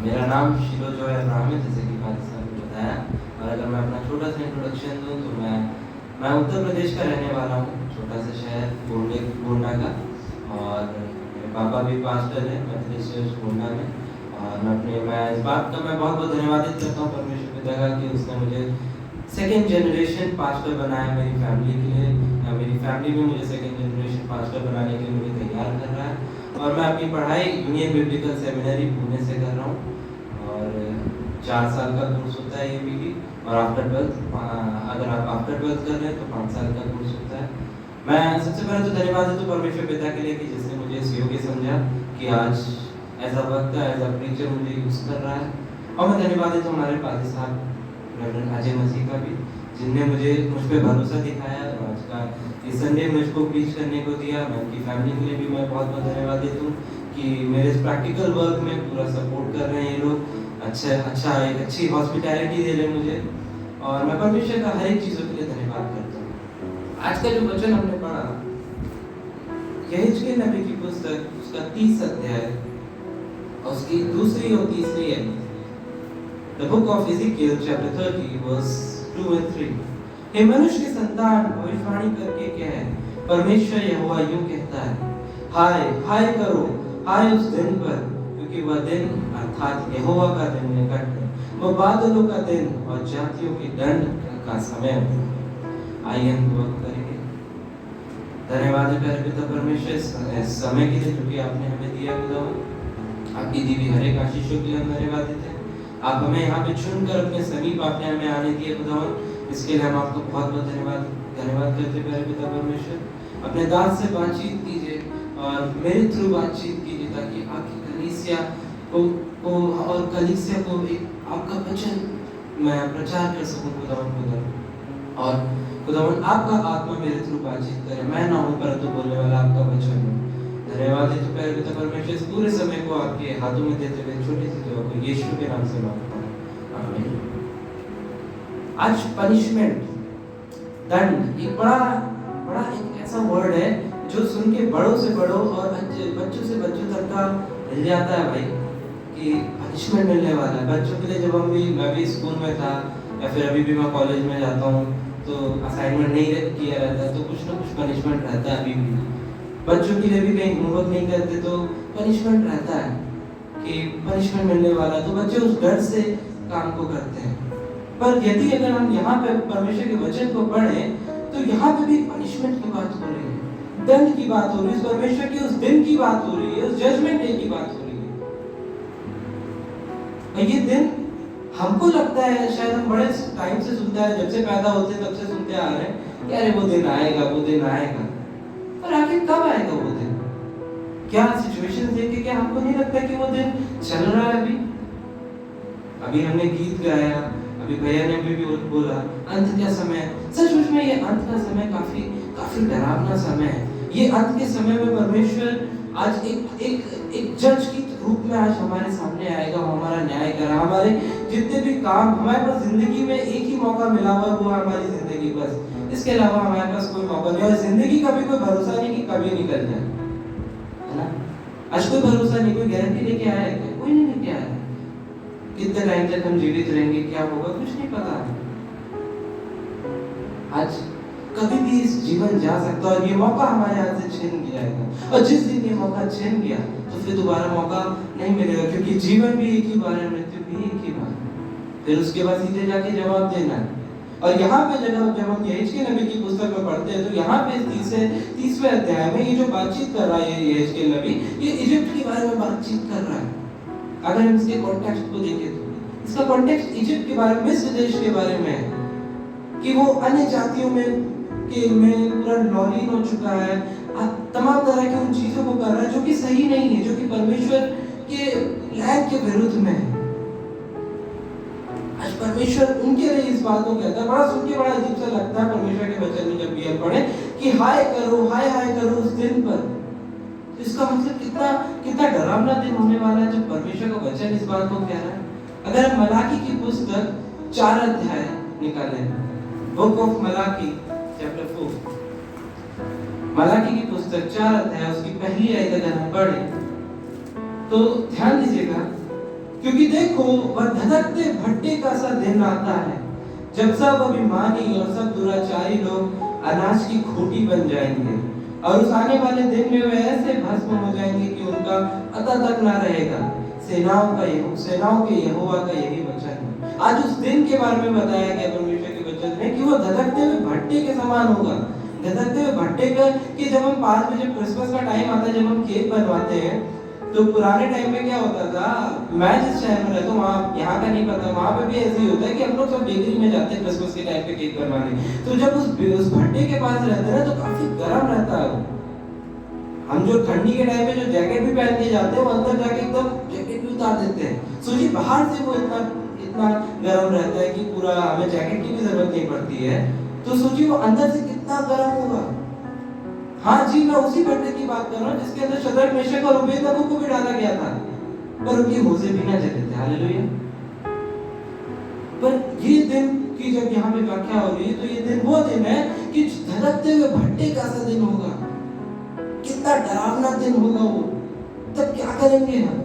मेरा नाम शिलो Joy Abraham है, जैसे कि फादर साहब ने बताया। और अगर मैं अपना छोटा सा इंट्रोडक्शन दूँ तो मैं उत्तर प्रदेश का रहने वाला हूँ, छोटा सा शहर गोंडा का। और मेरे पापा भी पास्टर हैं मेथोडिस्ट चर्च गोंडा में। और मैं इस बात का मैं बहुत बहुत धन्यवादित करता हूँ परमेश्वर पिता का कि उसने मुझे सेकेंड जनरेशन पास्टर बनाया मेरी फैमिली के लिए। मेरी फैमिली में मुझे सेकेंड जनरेशन पास्टर बनाने के लिए मुझे तैयार कर रहा है। और मैं अपनी पढ़ाई यूनियन बिब्लिकल सेमिनरी पुणे से कर रहा हूँ। और 4 साल का कोर्स होता है यूपीडी। और आफ्टर 12th अगर आप आफ्टर 12th कर रहे हैं तो 5 साल का कोर्स होता है। मैं सबसे पहले तो धन्यवाद देता हूँ परमेश्वर पिता के लिए कि जिसने मुझे इस योग्य समझा कि आज एज अ वक्ता एज अ प्रीचर मुझे यूज़ कर रहा है। और मैं धन्यवाद देता हूँ हमारे पादी साहब रेवरेंड अजय मसीह का भी, जिनने मुझ पे भरोसा दिखाया और आज का इस संडे मुझको प्रीच करने को दिया। मैं उनकी फैमिली के लिए भी मैं बहुत बहुत धन्यवाद देता हूँ कि मेरे इस प्रैक्टिकल वर्क में पूरा सपोर्ट कर रहे हैं ये लोग। एक अच्छी हॉस्पिटैलिटी दे रहे हैं मुझे। और मैं परमेश्वर का हर एक चीज़ों के लिए धन्यवाद करता हूँ। आज का जो वचन हमने पढ़ा यहेजकेल नबी की पुस्तक उसका 30 अध्याय और उसकी दूसरी और तीसरी है। The book of Ezekiel chapter 30 verse 2 and 3। हे मनुष्य के संतान, भविष्यवाणी करके कह, परमेश्वर यहोवा यूं कहता है, हाय हाय करो, हाय उस दिन पर, क्योंकि वह दिन अर्थात यहोवा का दिन निकट है, वह बादलों का दिन और जातियों के दंड का समय है। आइए हम दुआ करेंगे। धन्यवाद है प्यारे पिता परमेश्वर इस समय के लिए जो कि आपने हमें दिया खुदा। आपकी दी हुई हर एक आशीषों के लिए हम धन्यवाद देते हैं। आप हमें यहाँ पे चुनकर अपने समीप आपने हमें आने दिए खुदावन, इसके लिए हम आपको बहुत बहुत धन्यवाद करते हैं प्यारे पिता परमेश्वर। अपने दास से बातचीत कीजिए और मेरे थ्रू बातचीत कीजिए ताकि आपकी कलीसिया को और कलीसिया को एक आपका वचन मैं प्रचार कर सकूं खुदावन। और खुदावन आपका आत्मा मेरे थ्रू बातचीत करे, मैं ना हूँ परंतु बोलने वाला आपका वचन हो। धन्यवाद है तो प्यारे पिता परमेश्वर इस पूरे समय को आपके हाथों में देते हुए छोटी सी दुआ को यीशु के नाम से मांगता हूं, आमीन। आज पनिशमेंट, दंड, एक बड़ा एक ऐसा वर्ड है जो सुन के बड़ों से बड़ों और बच्चों से बच्चों तक का मिल जाता है भाई कि पनिशमेंट मिलने वाला है बच्चों के लिए। जब मैं भी स्कूल में था या फिर अभी भी मैं कॉलेज में जाता हूँ तो असाइनमेंट नहीं किया रहता तो कुछ ना कुछ पनिशमेंट रहता है। अभी भी बच्चों के लिए भी कहीं होमवर्क नहीं करते तो पनिशमेंट रहता है कि पनिशमेंट मिलने वाला, तो बच्चे उस डर से काम को करते हैं। पर यदि अगर हम यहाँ पे परमेश्वर के वचन को पढ़ें तो यहाँ पे भी पनिशमेंट की बात हो रही है, दंड की बात हो रही है, परमेश्वर के उस दिन की बात हो रही है, उस जजमेंट डे की बात हो रही है। ये दिन हमको लगता है शायद हम बड़े टाइम से सुनते हैं, जब से पैदा होते तब से सुनते आ रहे हैं कि अरे वो दिन आएगा वो दिन आएगा। पर आखिर कब आएगा वो दिन? क्या सिचुएशन देख के क्या हमको नहीं लगता कि वो दिन चल रहा है? अभी हमने गीत गाया, अभी भैया ने भी बोला अंत का समय। सचमुच में ये अंत का समय काफी डरावना समय है। ये अंत के समय में परमेश्वर आज एक जज की रूप में आज हमारे सामने आएगा, हमारा न्याय करेगा। हमारे जितने भी काम हमारे पास जिंदगी में एक ही मौका मिला हुआ है, वो हमारी जिंदगी, बस इसके अलावा हमारे पास कोई मौका नहीं। और जिंदगी का भी कोई भरोसा नहीं कि कभी निकल जाए, है ना? आज कोई भरोसा नहीं, कोई गारंटी लेके आया है? कोई नहीं लेके आया है। कितने टाइम तक हम जीवित रहेंगे, क्या होगा, कुछ नहीं पता। आज कभी भी इस जीवन जा सकता है और ये मौका हमारे हाथ से छीन गया है। और जिस दिन ये मौका छीन गया तो फिर दोबारा मौका नहीं मिलेगा, क्योंकि जीवन भी एक ही बार है, मृत्यु भी एक ही बार है। फिर उसके बाद सीधे जाके जवाब देना है। और यहाँ पे जब हम यहेजकेल नबी की पुस्तक में पढ़ते हैं तो यहाँ पे 30वें अध्याय में ये जो बातचीत कर रहा है यहेजकेल नबी, ये इजिप्ट के बारे में बातचीत कर रहा है। अगर हम इसके कॉन्टेक्स्ट को देखें तो इसका कॉन्टेक्स्ट इजिप्ट के बारे में, मिस्र देश के बारे में है कि वो अन्य जातियों में पूरा लॉलीन हो चुका है, तमाम तरह की उन चीजों को कर रहा है जो कि सही नहीं है, जो कि परमेश्वर के लैंड के विरुद्ध में है। आज परमेश्वर उनके लिए इस बात को कहता है, बड़ा सुन के बड़ा अजीब सा लगता है परमेश्वर के वचन में जब भी हम पढ़े कि हाय करो उस दिन पर। तो इसका मतलब कितना डरावना दिन होने वाला है जब परमेश्वर का वचन इस बात को कह रहा है। अगर हम मलाकी की पुस्तक 4 अध्याय निकालें, book of Malachi chapter 4, Malachi की पुस्तक 4 अध्याय उसकी पहली आयत अगर हम पढ़ें तो ध्यान दीजिएगा क्योंकि देखो वह धधकते भट्टे का सा दिन आता है जब सब अभिमानी और सब दुराचारी लोग अनाज की खोटी बन जाएंगे, और उस आने वाले दिन में वे ऐसे भस्म हो जाएंगे कि उनका पता तक ना रहेगा। सेनाओं के यहोवा का यही वचन है। आज उस दिन के बारे में बताया गया परमेश्वर के वचन में कि वो धधकते हुए भट्टे के समान होगा। धधकते हुए भट्टे का कि जब हम 5 बजे क्रिसमस का टाइम आता है, जब हम केक बनवाते हैं, तो पुराने टाइम में क्या होता था, मैं जिस शहर में रहता हूँ वहाँ, यहाँ का नहीं पता, वहाँ पे भी ऐसे ही होता है कि हम लोग सब बेकरी में जाते हैं क्रिसमस के टाइम पे केक बनवाने। तो जब उस भट्टे के पास रहते हैं तो काफी गर्म रहता है। हम जो ठंडी के टाइम में जो जैकेट भी पहन के जाते हैं, वो अंदर जाके एकदम जैकेट भी उतार देते हैं। सोचिए बाहर से वो इतना गर्म रहता है कि पूरा हमें जैकेट की भी जरूरत नहीं पड़ती है। तो सोचिए वो अंदर से कितना गर्म होगा। हाँ जी, मैं उसी भट्टे की बात कर रहा हूँ जिसके अंदर शद्रक, मेशक और अबेदनगो को भी डाला गया था, पर उनके होशे भी ना जले थे। हालेलुया। पर ये दिन की जब यहाँ पे व्याख्या हो रही है, तो ये दिन वो दिन है कि धधकते हुए भट्टे का सा दिन होगा। कितना डरावना दिन होगा वो। तब क्या करेंगे हम,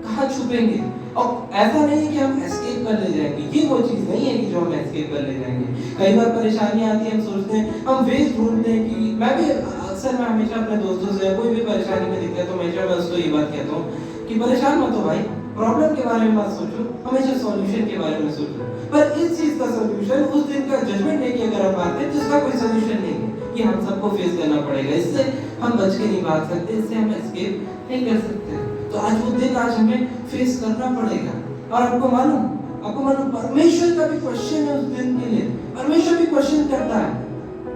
कहाँ छुपेंगे? और ऐसा नहीं है कि हम एस्केप कर ले जाएंगे, ये वो चीज नहीं है कि जो हम एस्केप कर ले जाएंगे। कई बार परेशानियां आती है, हम सोचते हैं, हम वेज ढूंढते हैं कि मैं हमेशा अपने दोस्तों से कोई भी परेशानी में दिखता है तो हमेशा मैं उसको ये बात कहता हूँ कि परेशान मत हो भाई, प्रॉब्लम के बारे में मत सोचो, हमेशा सॉल्यूशन के बारे में सोचो। पर इस चीज का सॉल्यूशन उस दिन का जजमेंट डे की अगर हम बात करें तो इसका कोई सॉल्यूशन नहीं है कि हम सबको फेस करना पड़ेगा, इससे हम बच के नहीं भाग सकते, इससे हम एस्केप नहीं कर सकते। तो आज वो दिन, आज हमें फेस करना पड़ेगा। और आपको मालूम परमेश्वर का भी क्वेश्चन है उस दिन के लिए। परमेश्वर भी क्वेश्चन करता है।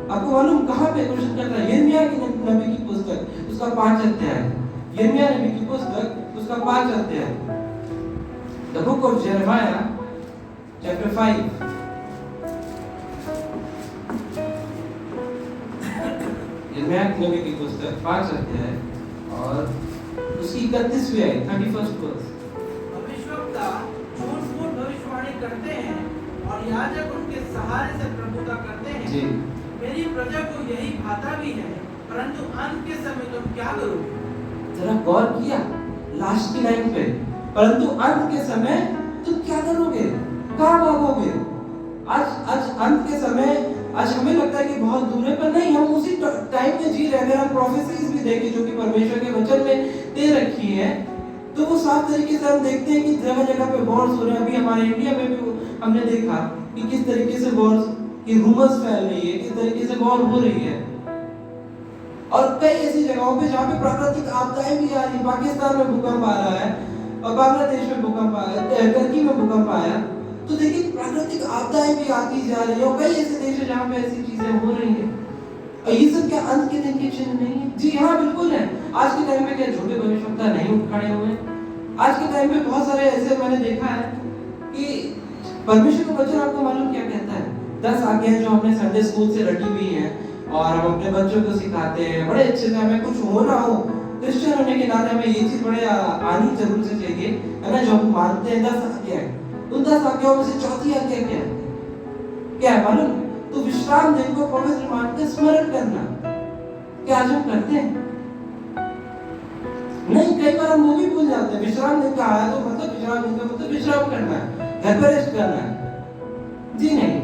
आपको मालूम कहाँ पे क्वेश्चन करता है? यिर्मयाह की नबी की पुस्तक उसका 5 अध्याय, यिर्मयाह नबी की पुस्तक उसका 5 अध्याय, the book of Jeremiah chapter 5। यिर्मयाह नबी की पुस्तक 5 अध्याय और उसकी 31वीं आयत, 31st वर्स। भविष्यवक्ता झूठ-मूठ भविष्यवाणी करते हैं और याजक उनके सहारे से प्रभुता करते हैं जी। मेरी प्रजा को यही भाता भी है, परंतु अंत के समय तुम क्या करोगे? जरा गौर किया लास्ट की लाइन पे, परंतु अंत के समय तुम क्या करोगे, कहाँ भागोगे? आज अंत के समय, आज हमें लगता है कि बहुत दूर है, पर नहीं, हम उसी टाइम में जी रहे। अगर हम प्रोफेसीज भी देखें जो कि परमेश्वर के वचन में दे रखी है, तो वो साफ तरीके से हम देखते हैं कि जगह जगह पे वॉर्स हो रहे हैं। अभी हमारे इंडिया में भी हमने देखा कि किस तरीके से वॉर्स की रूमर्स फैल रही है, किस तरीके से वॉर हो रही है। और कई ऐसी जगहों पे जहाँ पे प्राकृतिक आपदाएं भी आ रही। पाकिस्तान में भूकंप आ रहा है और बांग्लादेश में भूकंप आया, टर्की में भूकंप आया। तो देखिए प्राकृतिक आपदाएं भी आती जा रही है और कई ऐसे देश हैं जहाँ पे ऐसी चीजें हो रही हैं। और ये सब क्या अंत के दिन के चिन्ह नहीं है? जी हाँ, बिल्कुल है। आज के टाइम में क्या झूठे भविष्यवक्ता नहीं उठ खड़े हुए? आज के टाइम में बहुत सारे ऐसे मैंने देखा है कि परमेश्वर का वचन आपको मालूम क्या कहता है? 10 आज्ञाएं जो हमने संडे स्कूल से रटी हुई हैं और हम अपने बच्चों को सिखाते हैं बड़े अच्छे से। हमें कुछ हो ना हो, क्रिश्चियन होने के नाते हमें ये चीज बड़े आनी जरूर से चाहिए, है ना? जो हम मानते हैं 10 आज्ञाएं, उन 10 आज्ञाओं में से चौथी आज्ञा क्या है मालूम? तो विश्राम दिन को पवित्र मानकर स्मरण करना। क्या आज हम करते हैं? नहीं, कई बार हम वो भी भूल जाते हैं। विश्राम दिन का आया तो मतलब विश्राम दिन का मतलब विश्राम करना है, घर पर रेस्ट करना है। जी नहीं,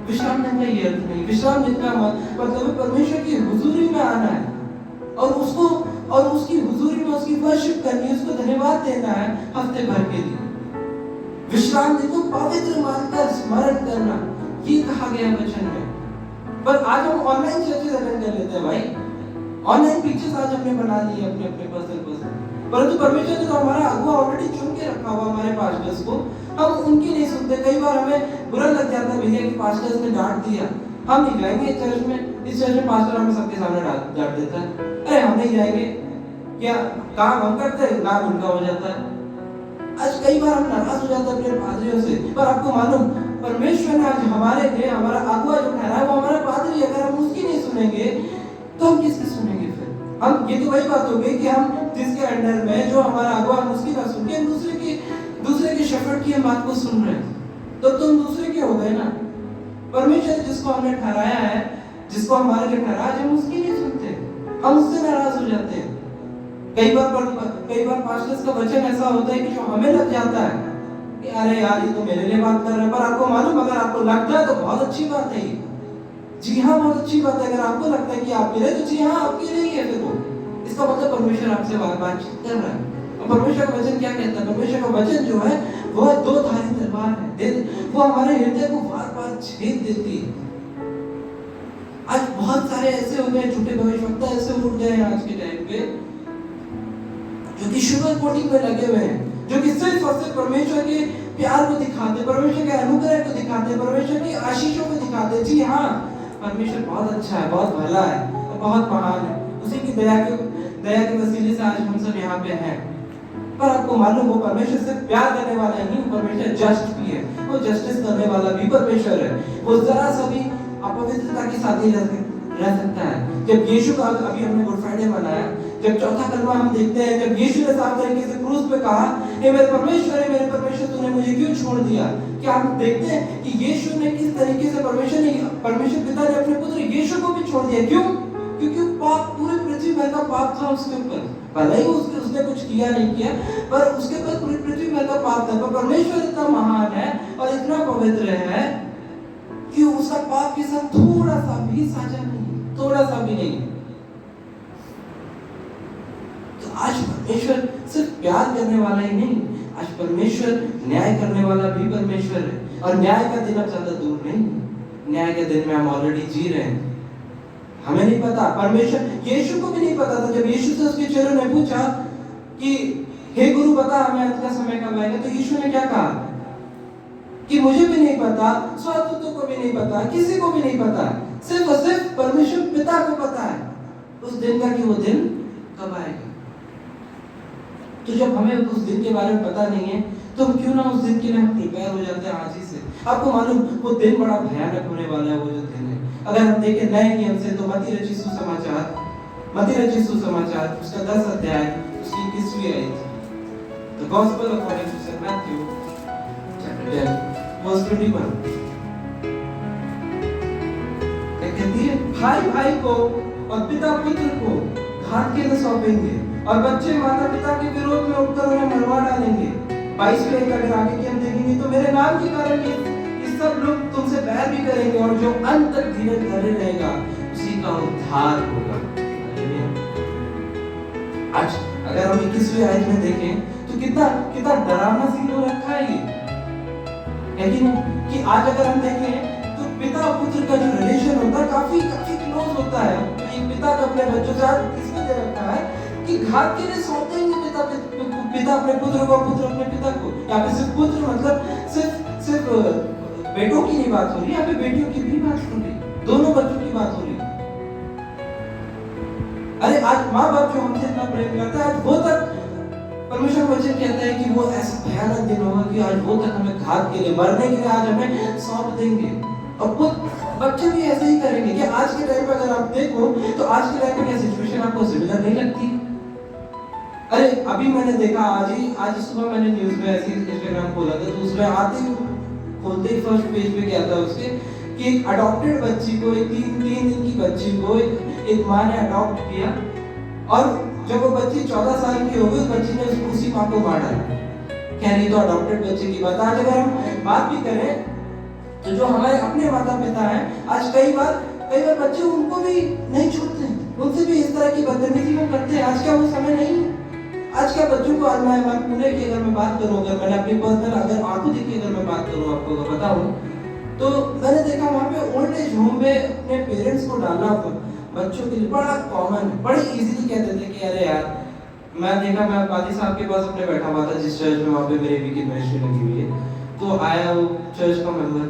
विश्राम दिन का ये अर्थ नहीं। विश्राम दिन का मतलब परमेश्वर की हुजूरी में आना है और उसको और उसकी हुजूरी में उसकी वर्शिप करनी है, उसको धन्यवाद देना है हफ्ते भर के लिए। विश्राम दिन को पवित्र मानकर स्मरण करना, ये कहा गया वचन में। पर आज हम ऑनलाइन चर्चेस अटेंड कर लेते हैं भाई, ऑनलाइन पिक्चर्स आज हमने बना ली है अपने अपने पर्सनल। परंतु परमेश्वर ने तो हमारा अगुआ ऑलरेडी चुन के रखा हुआ, हमारे पास्टर्स को, हम उनकी नहीं सुनते। कई बार हमें बुरा लग जाता है भैया कि पास्टर्स ने डांट दिया, हम नहीं जाएंगे चर्च में। इस चर्च में पास्टर हमें सबके सामने डांट देता है, अरे हम नहीं जाएंगे। क्या काम हम करते हैं, नाम उनका हो जाता है। आज कई बार हम नाराज हो जाते हैं अपने पादरियों से। पर आपको मालूम, परमेश्वर ने आज हमारे लिए हमारा अगुआ जो ठहरा है वो हमारा पादरी। अगर हम उसकी नहीं सुनेंगे तो हम किसकी सुनेंगे फिर? हम, ये तो वही बात हो गई कि हम जिसके अंडर में जो हमारा अगुआ, हम उसकी ना सुन के दूसरे के शेफर्ड की हम बात को सुन रहे हैं, तो तुम दूसरे के हो गए ना। परमेश्वर जिसको हमने ठहराया है, जिसको हमारे लिए ठहराया, हम उसकी नहीं सुनते, हम उससे नाराज हो जाते हैं। कई बार पास्टर्स का वचन ऐसा होता है कि जो हमें लग जाता है कि अरे यार ये तो मेरे लिए बात कर रहे हैं, पर आपको मालूम अगर आपको लगता है तो बहुत अच्छी बात है ये। जी हाँ, बहुत अच्छी बात है। अगर आपको लगता है कि आपके लिए, तो जी हाँ आपके लिए ही है। फिर वो इसका मतलब परमेश्वर आपसे बातचीत कर रहा है। और परमेश्वर का वचन क्या कहता है? परमेश्वर का वचन जो है वो दो धारी तलवार है, वो हमारे हृदय को बार बार छेद देती है। आज बहुत सारे ऐसे हो गए, झूठे भविष्यवक्ता ऐसे उठ गए हैं आज के टाइम पे, जो कि शुगर कोटिंग में लगे हुए हैं, जो कि सिर्फ और सिर्फ परमेश्वर के प्यार को दिखाते, परमेश्वर के अनुग्रह को दिखाते, परमेश्वर की आशीषों को दिखाते। जी हाँ, परमेश्वर बहुत अच्छा है, बहुत भला है और बहुत महान है। उसी की दया के वसीले से आज हम सब यहाँ पे हैं। पर आपको मालूम हो, परमेश्वर सिर्फ प्यार करने वाला नहीं, परमेश्वर जस्ट भी है। वो जस्टिस करने वाला भी परमेश्वर है। वो जरा सा भी अपवित्रता के साथ नहीं रह सकता है। जब यीशु का, अभी हमने गुड फ्राइडे मनाया, जब चौथा कलमा हम देखते हैं, जब यीशु ने साफ तरीके से क्रूस पे कहा, हे मेरे परमेश्वर तूने मुझे क्यों छोड़ दिया। क्या हम देखते हैं कि यीशु ने किस तरीके से परमेश्वर पिता ने अपने पुत्र यीशु को भी छोड़ दिया। क्यों? क्योंकि पाप, पूरी पृथ्वी भर का पाप था उसके ऊपर। भले ही उसने कुछ किया नहीं किया, पर उसके ऊपर पूरी पृथ्वी भर का पाप था। पर परमेश्वर इतना महान है और इतना पवित्र है कि उसका पाप के साथ थोड़ा सा भी साझा नहीं, थोड़ा सा भी नहीं। तो आज परमेश्वर सिर्फ प्यार करने वाला ही नहीं, आज परमेश्वर न्याय करने वाला भी परमेश्वर है। और न्याय का दिन अब ज्यादा दूर नहीं, न्याय के दिन में हम ऑलरेडी जी रहे हैं। हमें नहीं पता, परमेश्वर, यीशु को भी नहीं पता था। जब यीशु से उसके चेलों ने पूछा कि हे गुरु बता हमें अंत का समय कब आएगा, तो यीशु ने क्या कहा कि मुझे भी नहीं पता, स्वर्गदूतों को भी नहीं पता, किसी को भी नहीं पता, सिर्फ और सिर्फ परमेश्वर पिता को पता है उस दिन का कि वो दिन कब आएगा। तो जब हमें उस दिन के बारे में पता नहीं है, तो हम क्यों ना उस दिन के लिए हम प्रिपेयर हो जाते हैं आज ही से। आपको मालूम वो दिन बड़ा भयानक होने वाला है, वो जो दिन है। अगर हम देखें नए नियम से, तो मत्ती रचित सुसमाचार उसका 10 अध्याय उसकी 21वीं आयत, the gospel according to saint Matthew chapter 10 verse 21, कहती है, भाई भाई को और पिता पुत्र को घात के लिए सौंपेंगे और बच्चे माता पिता के विरोध में उठकर उन्हें मरवा डालेंगे। 22वें आयत अगर आगे की हम देखेंगे, तो मेरे नाम के कारण ये सब लोग तुमसे बैर भी करेंगे और जो अंत तक धीरज धरे रहेगा उसी का उद्धार होगा। आज अगर हम 21वीं आयत में देखें, तो कितना डरावना सीन हो रखा है ये, है कि नहीं? कि आज अगर हम देखें तो पिता और पुत्र का जो रिलेशन होता है काफी क्लोज होता है। एक पिता का अपने बच्चों से आज इसमें दे रखा है कि घात के लिए सौंप देंगे पिता अपने पुत्र को, पुत्र अपने पिता को। यहाँ पे सिर्फ पुत्र मतलब सिर्फ बेटों की नहीं बात हो रही, यहाँ पे बेटियों की भी बात हो रही, दोनों बच्चों की बात हो रही। अरे आज माँ बाप जो हमसे इतना प्रेम करता है, वो तक परमेश्वर वचन कहता है कि वो ऐसा भयानक दिन होगा कि आज वो तक हमें घात के लिए, मरने के लिए आज हमें सौंप देंगे। और बच्चे भी ऐसे ही करेंगे। कि आज के टाइम पे अगर आप देखो, तो आज के टाइम में क्या सिचुएशन आपको सिमिलर नहीं लगती? अरे अभी मैंने देखा, आज सुबह मैंने न्यूज़ में ऐसी इंस्टाग्राम खोला था, तो उसमें आते ही खोलते ही फर्स्ट पेज पे क्या था उसके, कि एक अडॉप्टेड बच्ची को, एक 3 दिन की बच्ची को एक माँ ने अडॉप्ट किया, और जब वो बच्ची 14 साल की हो गई, बच्ची ने उसी माँ को मार डाला। कह रही तो अडॉप्टेड बच्चे की बात। आज अगर हम बात भी करें, तो जो हमारे अपने माता पिता हैं, आज कई बार बच्चे उनको भी नहीं छोड़ते, उनसे भी इस तरह की बदतमीजी वो करते हैं। आज क्या वो समय नहीं है? आज क्या बच्चों को, आज मैं पुणे की अगर मैं बात करूं, अगर मैंने अपनी पर्सनल अगर आंखों देखी अगर मैं बात करूं, आपको अगर बताऊं, तो मैंने देखा वहाँ पे ओल्ड एज होम में अपने पेरेंट्स को डालना बच्चों के लिए बड़ा कॉमन, बड़े इजीली कहते थे कि अरे यार, मैं देखा, मैं पादी साहब के पास अपने बैठा हुआ था जिस चर्च में, वहाँ पे मेरी भी की मिनिस्ट्री लगी हुई है, तो आया वो चर्च का मेंबर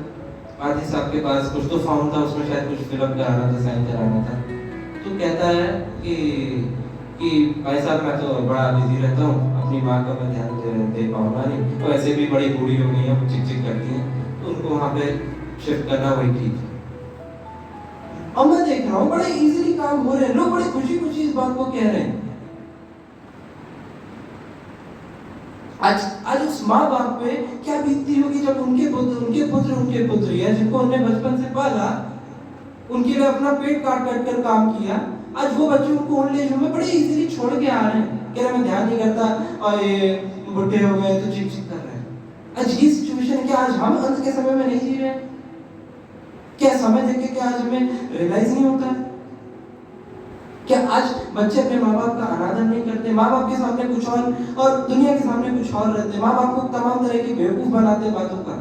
पादी साहब के पास, कुछ तो फॉर्म था उसमें शायद कुछ फिलअप कराना था, साइन कराना था, तो कहता है कि भाई साहब मैं तो बड़ा बिजी रहता हूँ, अपनी माँ का मैं ध्यान दे पाऊंगा नहीं, और ऐसे भी बड़ी बूढ़ी हो गई है, वो चिक चिक करती हैं, तो उनको वहाँ पे शिफ्ट करना वही ठीक है। और मैं देख रहा हूँ बड़े इजीली काम हो रहे हैं, लोग बड़े खुशी खुशी इस बात को कह रहे हैं। आज उस माँ बाप पे क्या बीतती होगी जब उनके पुत्र या जिनको उन्होंने बचपन से पाला, उनके लिए अपना पेट काट कर काम किया, आज वो बच्चे उनको ओल्ड एज में बड़े इजीली छोड़ के आ रहे हैं, कह रहे मैं ध्यान नहीं करता और ये बुढ़े हो गए तो चिक चिक कर रहे हैं। आज ये सिचुएशन है कि आज हम अंत के समय में नहीं जी रहे हैं? क्या समय देख के क्या आज हमें रियलाइज नहीं होता है? क्या आज बच्चे अपने माँ बाप का अनादर नहीं करते? माँ बाप के सामने कुछ और दुनिया के सामने कुछ और रहते। माँ बाप को तमाम तरह की बेवकूफ बनाते बातों का।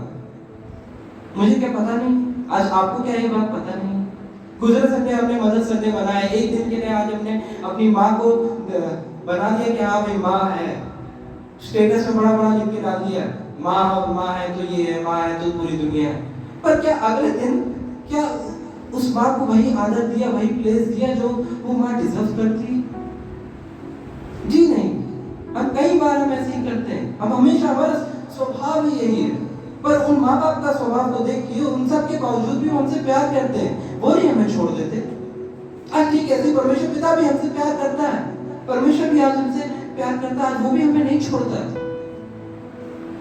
मुझे क्या पता नहीं, आज आपको क्या ये बात पता नहीं। गुजरे संडे हमने मदर्स संडे मनाया, एक दिन के लिए आज हमने अपनी माँ को बना दिया कि हाँ भाई माँ है, स्टेटस में बड़ा बड़ा लिख के डाल दिया, माँ है तो ये है, माँ है तो पूरी दुनिया है। पर क्या अगले दिन क्या उस माँ को वही आदर दिया, वही प्लेस दिया जो वो माँ डिजर्व करती? जी नहीं। हम कई बार हम ऐसे ही करते हैं, हम हमेशा, हमारा स्वभाव ही यही है। पर उन माँ बाप का स्वभाव को देखिए, उन सब के बावजूद भी हमसे प्यार करते हैं, वो नहीं हमें छोड़ देते। आज ठीक ऐसे परमेश्वर पिता भी हमसे प्यार करता है, परमेश्वर भी आज हमसे प्यार करता है, आज वो भी हमें नहीं छोड़ता।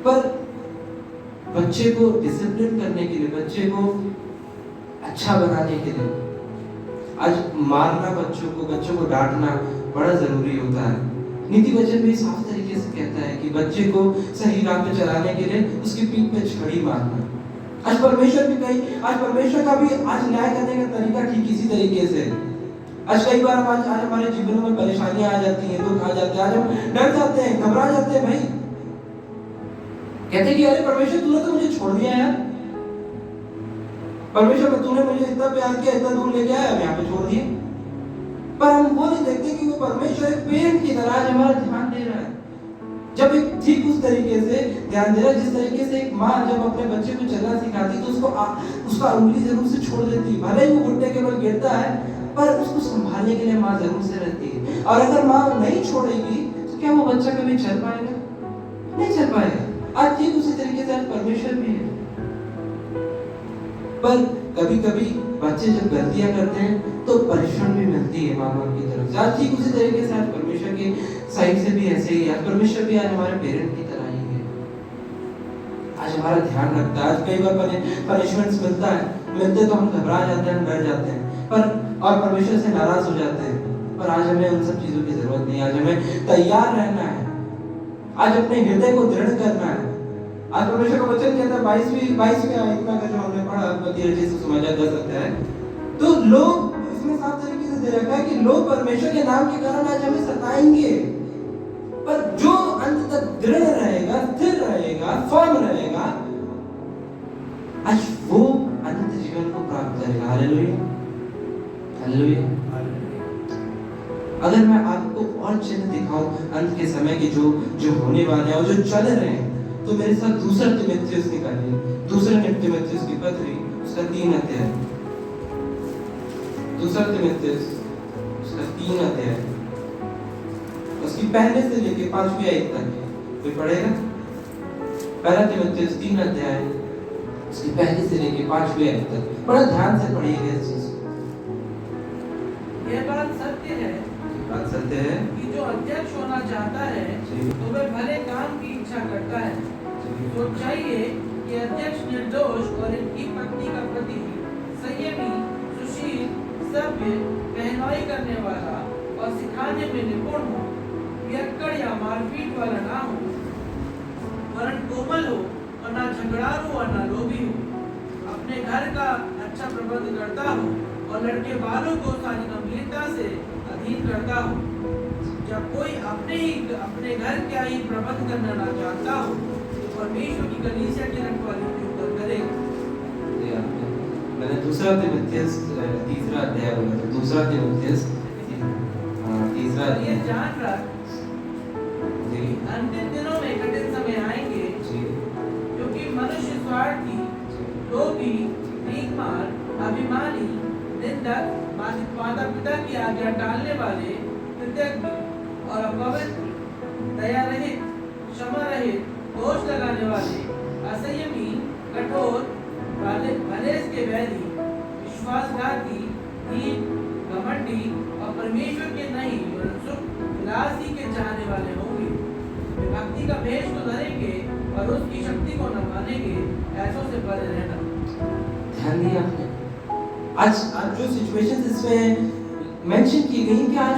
पर बच्चे को डिसिप्लिन करने के लिए, बच्चे को अच्छा बनाने के लिए आज मारना, बच्चों को डांटना बड़ा जरूरी होता है। नीति वचन भी साफ तरीके से कहता है कि बच्चे को सही राह पे चलाने के लिए उसकी पीठ पे छड़ी मारना। आज परमेश्वर का भी आज न्याय करने का तरीका ठीक इसी तरीके से। आज कई बार आज हमारे जीवनों में परेशानियां आ जाती हैं, दुख आ जाते हैं, आज हम डर जाते हैं, घबरा जाते हैं। भाई कहते कि अरे परमेश्वर तूने तो मुझे छोड़ दिया यार, परमेश्वर तूने मुझे इतना प्यार किया, इतना दूर लेके आया, अब यहाँ पे छोड़ दिए। पर हम वो नहीं देखते कि वो परमेश्वर एक पेरेंट की तरह हमारा ध्यान दे रहा है। जब एक ठीक उस तरीके से ध्यान दे रहा है जिस तरीके से एक माँ जब अपने बच्चे को चलना सिखाती तो उसका उंगली जरूर से छोड़ देती, भले ही वो घुटने के बल गिरता है, पर उसको संभालने के लिए माँ जरूर से रहती है। और अगर माँ नहीं छोड़ेगी तो क्या वो बच्चा कभी चल पाएगा? नहीं चल पाएगा। आज ठीक उसी तरीके से आज परमेश्वर भी है। पर कभी कभी बच्चे जब गलतियां करते हैं तो पनिशमेंट भी मिलती है माँ बाप की तरफ से। आज ठीक उसी तरीके से आज परमेश्वर के साइड से भी ऐसे ही, आज परमेश्वर भी आज हमारे पेरेंट की तरह ही है, आज हमारा ध्यान रखता है। आज कई बार पनिशमेंट्स मिलते तो हम घबरा जाते हैं, डर जाते हैं, पर और परमेश्वर से नाराज हो जाते हैं। पर आज हमें उन सब चीजों की जरूरत नहीं, आज हमें तैयार रहना है, आज अपने हृदय को दृढ़ करना है। आज परमेश्वर का वचन कहता है 22वीं आयत में, अगर जो हमने पढ़ा धीरे से समझा जा सकता है, तो लोग इसमें साफ तरीके से दे रखा है कि लोग परमेश्वर के नाम के कारण आज हमें सताएंगे, पर जो अंत तक दृढ़ रहेगा, स्थिर रहेगा, फर्म रहेगा, आज वो अनंत जीवन को प्राप्त करेगा। Hallelujah, hallelujah. अगर मैं आपको और चिन्ह दिखाऊं अंत के समय के जो होने वाले हैं और जो चल रहे हैं, तो मेरे साथ दूसरा तीमुथियुस निकालिए, दूसरा तीमुथियुस की पत्री उसका 3 अध्याय, दूसरा तीमुथियुस उसका 3 अध्याय, उसकी पहले से लेके 5वीं आयत तक कोई पढ़ेगा? पहला तीमुथियुस 3 अध्याय उसकी पहले से लेके 5वीं आयत तक, बड़ा ध्यान से पढ़िएगा इस चीज को। यह बात सत्य है कि जो अध्यक्ष होना चाहता है तो वह भले काम की इच्छा करता है। तो चाहिए कि अध्यक्ष निर्दोष और इनकी पत्नी का पति संयमी, सुशील, सभ्य, पहनवाई करने वाला और सिखाने में निपुण हो, पियक्कड़ या मारपीट वाला ना हो, वरन कोमल हो और ना झगड़ालू और ना लोभी हो, अपने घर का अच्छा प्रबंध करता हो और लड़के वालों को सारी गंभीरता से अधीन करता हो। जब कोई अपने घर का ही प्रबंध करना ना चाहता हो तो परमेश्वर की कलीसिया के रखवाली क्यों करेगा? मैंने दूसरा तीमुथियुस 3 अध्याय बोला था, दूसरा तीमुथियुस 3 अध्याय। ये जान रख अंतिम दिनों में कठिन समय आएंगे, क्योंकि मनुष्य स्वार्थी, लोभी, भीखमार, अभिमानी, निंदक, माता पिता की आज्ञा टालने वाले, कृतज्ञ और अपवित्र, दया रहित, क्षमा रहित, दोष लगाने वाले, असंयमी, कठोर, भलेस के बैरी, विश्वासघाती, हीन, घमंडी और परमेश्वर के नहीं सुख विलास ही के चाहने वाले होंगे। वे भक्ति का भेष तो धरेंगे और उसकी शक्ति को न मानेंगे। ऐसों से परे रहना। ध्यान दिया आपने? आज जो सिचुएशंस इसमें मेंशन की गई कि आज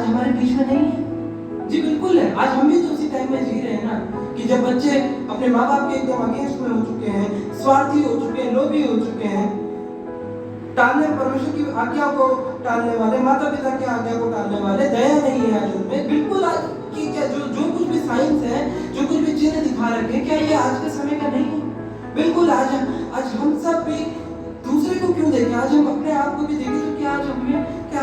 हमारे बीच में नहीं है। जी बिल्कुल है, आज हम भी तो उसी टाइम में जी रहे हैं ना, कि जब बच्चे अपने माँ बाप के एकदम अगेंस्ट में हो चुके हैं, स्वार्थी हो चुके हैं, लोभी हो चुके हैं, टालने परमेश्वर की आज्ञा को टालने वाले, माता पिता की आज्ञा को टालने वाले, दया नहीं है आज उनमें बिल्कुल। आज की क्या जो कुछ भी साइंस है, जो कुछ भी चिन्ह दिखा रखे हैं, क्या ये आज के समय का नहीं है? बिल्कुल। आज हम सब भी दूसरे को क्यों देखें, आज हम अपने आप को भी देखें, तो क्या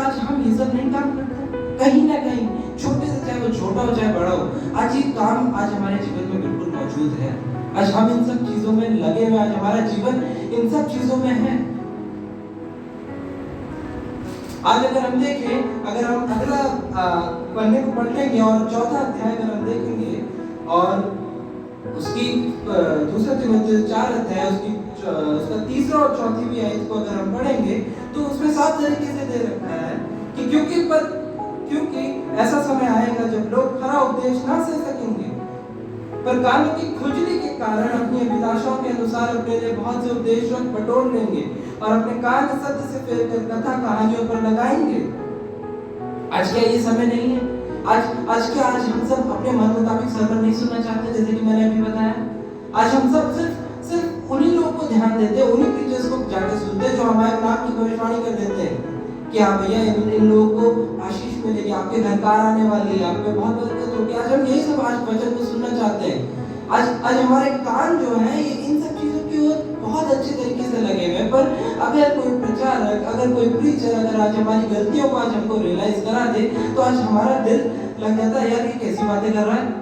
आज हम ये सब नहीं काम करते? कहीं ना कहीं छोटे से, चाहे वो छोटा हो चाहे बड़ा हो, आज ये काम आज हमारे जीवन में बिल्कुल मौजूद है। आज हम इन सब चीजों में लगे हुए, आज हमारा जीवन इन सब चीजों में है। आज अगर हम देखें, अगर हम अगला पन्ने को पलटेंगे और चौथा अध्याय अगर हम देखेंगे और उसकी दूसरा तिमोथेयुस 4 अध्याय उसका तीसरा और चौथी भी आयत को अगर हम पढ़ेंगे, तो उसमें साफ तरीके से दे रखा है कि क्योंकि ऐसा समय आएगा जब लोग खरा उपदेश ना सह सकेंगे, पर कानों की खुजली के कारण अपनी अभिलाषाओं के अनुसार अपने लिए बहुत से उपदेश बटोर लेंगे और अपने कान सत्य से फेर कर कथा कहानियों पर लगाएंगे। आज क्या ये समय नहीं है? आज हम सब अपने मन मुताबिक सर्मन नहीं सुनना चाहते, जैसे कि मैंने अभी बताया। आज हम सब सिर्फ उन्हीं लोगों को ध्यान देते हैं, उन्हीं प्रीचर्स को जाकर सुनते हैं जो हमारे नाम की भविष्यवाणी कर देते हैं कि हाँ भैया इन लोगों को आशीष मिलेगी, आपके घर कार आने वाली है, आप पे बहुत बरकत होगी। आज हम यही सब आज वचन को सुनना चाहते हैं। आज हमारे कान जो है ये इन सब चीजों की ओर बहुत अच्छे तरीके से लगे हुए हैं। पर अगर कोई प्रचारक, अगर कोई प्रीचर अगर आज हमारी गलतियों को आज हमको रियलाइज करा दे, तो आज हमारा दिल लग जाता है, यार ये कैसी बातें कर रहा है,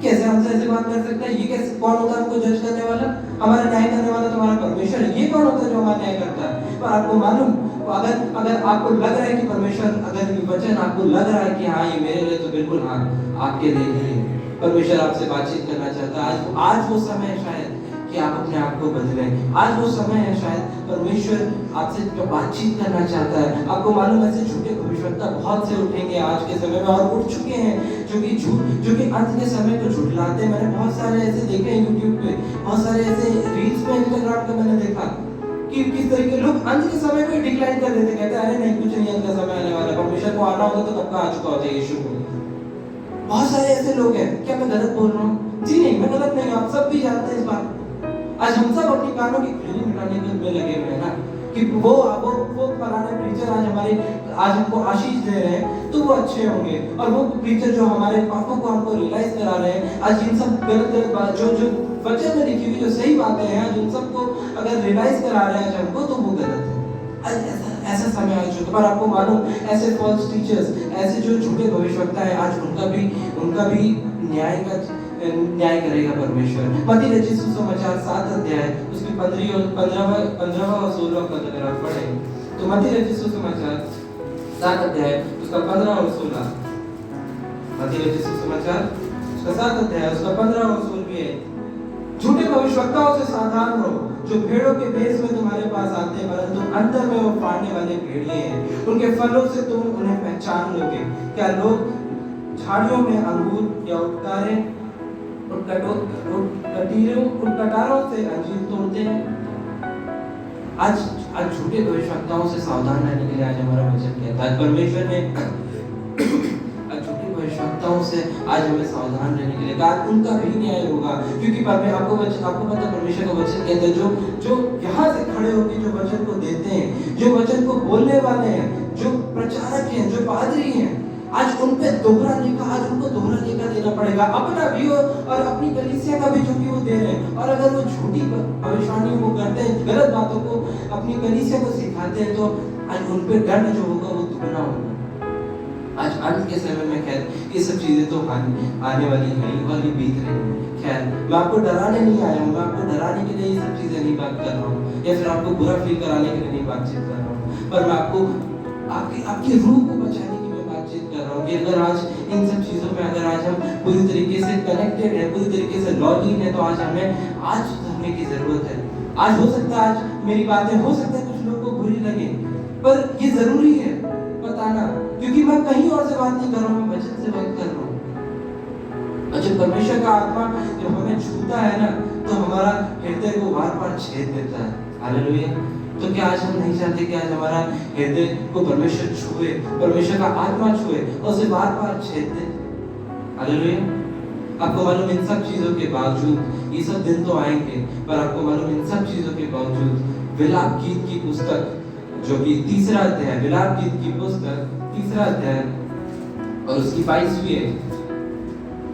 कैसे हमसे ऐसे बात कर सकता है, ये कैसे, कौन होता है हमको जज करने वाला? हमारा न्याय करने वाला तो हमारा परमेश्वर है। ये कौन होता है जो हमारा न्याय करता है? पर आपको मालूम, अगर आपको लग रहा है कि परमेश्वर, अगर ये वचन आपको लग रहा है कि हाँ ये मेरे लिए, तो बिल्कुल हाँ आपके लिए ही है। परमेश्वर आपसे बातचीत करना चाहता है। आज वो समय है शायद कि आप अपने आप को बदलें। आज वो समय है शायद परमेश्वर आपसे बातचीत करना चाहता है। आपको मालूम है, ऐसे झूठे भविष्यवक्ता बहुत से उठेंगे आज के समय में और उठ चुके हैं, जो कि अंत के समय को झुठलाते हैं। मैंने बहुत सारे ऐसे देखे हैं यूट्यूब पे, बहुत सारे ऐसे रील्स में, इंस्टाग्राम पे मैंने देखा कि किस तरीके लोग अंत के समय को डिक्लाइन कर देते, कहते हैं अरे नहीं कुछ नहीं, अंत का समय आने वाला, परमेश्वर को आना होगा तो कब का आ चुका होता है यीशु को। बहुत सारे ऐसे लोग हैं। क्या मैं गलत बोल रहा हूँ? जी नहीं, मैं गलत नहीं हूँ, आप सब भी जानते हैं इस बात। आज हम सब अपनी कानों की खुजली मिटाने में लगे हुए हैं ना, कि वो फलाने प्रीचर आज हमको आशीष दे रहे हैं तो वो अच्छे होंगे, और वो प्रीचर जो हमारे पापों को हमको रियलाइज करा रहे हैं, आज इन सब गलत बात जो वचन में लिखी हुई जो सही बातें हैं, आज उन सबको अगर रियलाइज करा रहे हैं आज हमको, तो वो गलत है। आज ऐसा समय आ चुका। पर आपको मालूम, ऐसे फॉल्स टीचर्स, ऐसे जो झूठे भविष्यवक्ता है, आज उनका भी न्याय करेगा परमेश्वर। मत्ती रचित सुसमाचार 7 अध्याय उसकी 15वां और 16वां पद अगर आप पढ़ें, तो मत्ती रचित सुसमाचार 7 अध्याय उसका 15 और 16, मत्ती रचित सुसमाचार उसका 7 अध्याय उसका 15 और 16 है। झूठे भविष्यवक्ताओं से सावधान रहो, जो भेड़ों के भेष में तुम्हारे पास आते हैं, परंतु अंदर में वो फाड़ने वाले भेड़िए हैं। उनके फलों से तुम उन्हें पहचान लोगे। क्या लोग झाड़ियों में अंगूर या कटारों से अंजीर तोड़ते हैं? आज झूठे भविष्यवक्ताओं से सावधान रहने के लिए आज हमारा वचन कहता है। परमेश्वर ने झूठे भविष्यवक्ताओं से आज हमें सावधान रहने के लिए कहा। उनका भी न्याय होगा, क्योंकि आपको पता, परमेश्वर का वचन कहता है, जो यहाँ से खड़े होकर जो वचन को देते हैं, जो वचन को बोलने वाले हैं, जो प्रचारक हैं, जो पादरी हैं, आज उन पे दोहरा लेखा देना पड़ेगा, अपना भी और अपनी कलीसिया का भी, जो कि वो दे रहे हैं। और अगर वो झूठी भविष्यवाणियों को करते हैं, गलत बातों को अपनी कलीसिया को सिखाते हैं, तो आज उन पे दंड जो होगा वो दुगना होगा। आज अंत के समय में खैर ये सब चीजें तो आने वाली हैं, वाली बीत रही हैं। खैर मैं आपको डराने नहीं आया हूँ, मैं आपको डराने के लिए ये सब चीजें नहीं बात कर रहा हूँ, या फिर आपको बुरा फील कराने के लिए नहीं बातचीत कर रहा हूँ, पर मैं आपको आपकी रूह को बचाने की मैं बातचीत कर रहा हूँ। कि अगर आज इन सब चीजों में अगर आज हम पूरी तरीके से कनेक्टेड है, पूरी तरीके से लॉग इन है, तो आज हमें आज सुधरने की जरूरत है। आज हो सकता है, आज मेरी बातें हो सकता है कुछ लोगों को बुरी लगे, पर ये जरूरी है बताना, क्योंकि मैं कहीं और से बात नहीं कर रहा हूँ, मैं वचन से बात कर रहा हूँ। और जब परमेश्वर का आत्मा जब हमें छूता है ना, तो हमारा हृदय को बार-बार छेद देता है। हालेलुया। तो क्या आज हम नहीं चाहते कि आज हमारा हृदय को परमेश्वर छुए, परमेश्वर का आत्मा छुए और उसे बार-बार छेद दे? हालेलुया। आपको मालूम इन सब चीजों के बावजूद, ये सब दिन तो आएंगे, पर आपको मालूम इन सब चीजों के बावजूद विलाप गीत की पुस्तक जो कि 3रा अध्याय, विलाप गीत की पुस्तक 3रा अध्याय और उसकी 22वीं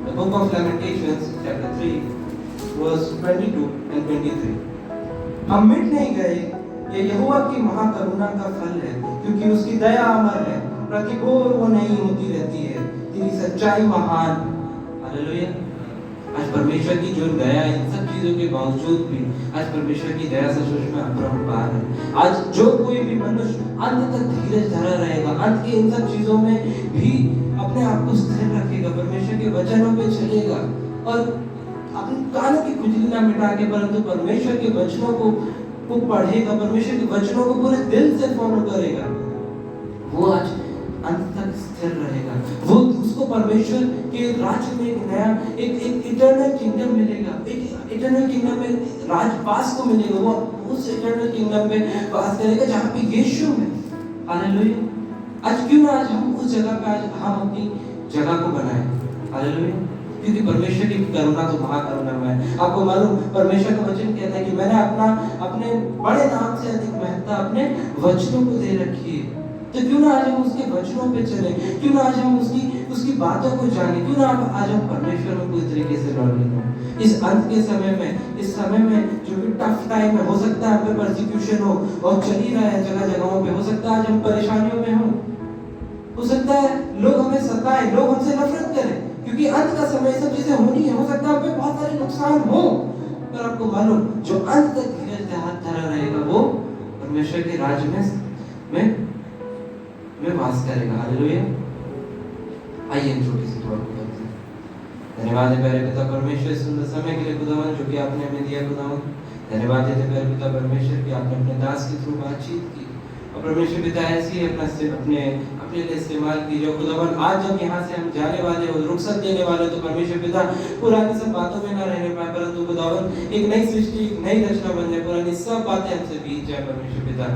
The Book of Lamentations chapter 3 verse 22 and 23। हम मिट नहीं गए, ये यहोवा की महाकरुणा का फल है, क्योंकि उसकी दया अमर है, प्रतिभोर वो नहीं होती रहती है, तेरी सच्चाई महान। हालेलुया। आज परमेश्वर की जो दया इन सब चीजों के बावजूद भी आज परमेश्वर की दया सचमुच में अपरंपार है। आज जो कोई भी मनुष्य अंत तक धीरज धरा रहेगा, अंत के इन सब चीजों में भी अपने आप को स्थिर रखेगा, परमेश्वर के वचनों पे चलेगा और अपने कानों की खुजली ना मिटा के, परंतु परमेश्वर के वचनों को पढ़ेगा, परमेश्वर के वचनों को पूरे दिल से फॉलो करेगा, वो आज अंत तक स्थिर रहेगा। वो उसको परमेश्वर के राज्य में एक नया एक इटर्नल किंगडम मिलेगा, एक इटर्नल किंगडम में राजपास को मिलेगा। वो उस इटर्नल किंगडम में वास करेगा जहाँ पे यीशु है। हालेलुया। आज क्यों ना आज हम उस जगह पे आज हम अपनी जगह को बनाएं। हालेलुया। क्योंकि परमेश्वर की करुणा तो महाकरुणा है। आपको मालूम परमेश्वर का वचन कहता है कि मैंने अपने बड़े नाम से अधिक महत्ता अपने वचनों को दे रखी है। तो क्यों ना आज हम उसके वचनों पे चले, क्यों ना आज हम उसकी बातों को जाने, क्यों ना आज हम परमेश्वर में पूरी तरीके से लौट हो। इस अंत के समय में, इस समय में जो भी टफ टाइम है, हो सकता है हम पे परसिक्यूशन हो चल ही रहा है जगह जगहों पे, हो सकता है आज हम परेशानियों में हो सकता है लोग हमें सताएं, लोग हमसे नफरत करें, क्योंकि अंत का समय सब चीजें होनी है। हो सकता है हमें बहुत सारे नुकसान हो, पर आपको मालूम जो अंत तक धीरज धरा रहेगा वो परमेश्वर के राज्य में वास करेगा। हालेलुया। आइए हम छोटी सी दुआ करते हैं। धन्यवाद है प्यारे पिता परमेश्वर इस सुंदर समय के लिए खुदावन जो कि आपने हमें दिया खुदावन। धन्यवाद है प्यारे पिता परमेश्वर कि आपने अपने दास के थ्रू बातचीत की और परमेश्वर पिता ऐसी अपने लिए इस्तेमाल कीजिए खुदावन। आज जब यहाँ से हम जाने वाले हो, रुखसत देने वाले, तो परमेश्वर पिता पुरानी सब बातों में ना रहने पाए, परंतु खुदावन एक नई सृष्टि, एक नई रचना बन जाए, पुरानी सब बातें हमसे बीत जाए परमेश्वर पिता।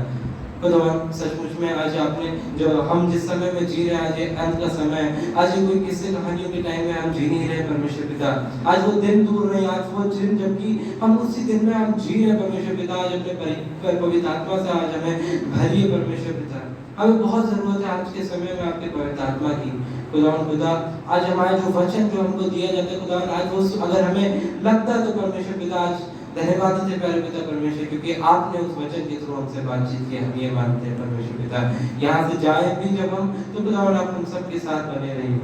खुदावन सचमुच में आज आपने जो हम जिस समय में जी रहे हैं, आज अंत का समय, आज कोई किस्से कहानियों के टाइम में हम जी नहीं रहे परमेश्वर पिता। आज वो दिन दूर नहीं, आज वो दिन जबकि हम उसी दिन में हम जी रहे परमेश्वर पिता। आज अपने पवित्र आत्मा से आज हमें भरिए परमेश्वर पिता। हमें बहुत जरूरत है आज के समय में आपके पवित्र आत्मा की खुदा। आज हमारे जो वचन जो हमको दिया जाता है खुदा, आज वो अगर हमें लगता है तो परमेश्वर पिता आज धन्यवाद है प्यारे पिता परमेश्वर, क्योंकि आपने उस वचन के थ्रू हमसे बातचीत की। हम ये मानते हैं परमेश्वर पिता, यहाँ से जाए भी जब हम तो खुदावन आप हम सबके साथ बने रहिए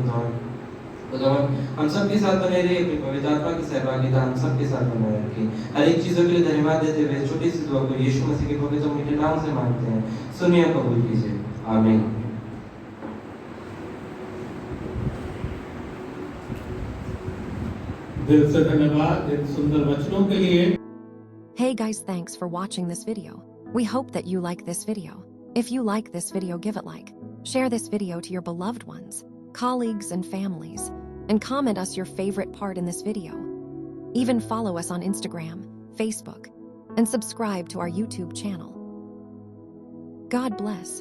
खुदावन हम सबके साथ बने रहिए, अपनी पवित्र आत्मा की सहभागिता हम सबके साथ बनाए रखिए। हर एक चीजों के लिए धन्यवाद देते हुए छोटी सी दुआ को यीशु मसीह के पवित्र मीठे नाम से मांगते हैं, सुनिए कबूल कीजिए, आमीन। दिल से धन्यवाद इन सुंदर वचनों के लिए। Hey guys, thanks for watching this video. We hope that you like this video. If you like this video, give it like. Share this video to your beloved ones, colleagues and families, and comment us your favorite part in this video. Even follow us on Instagram, Facebook, and subscribe to our YouTube channel. God bless.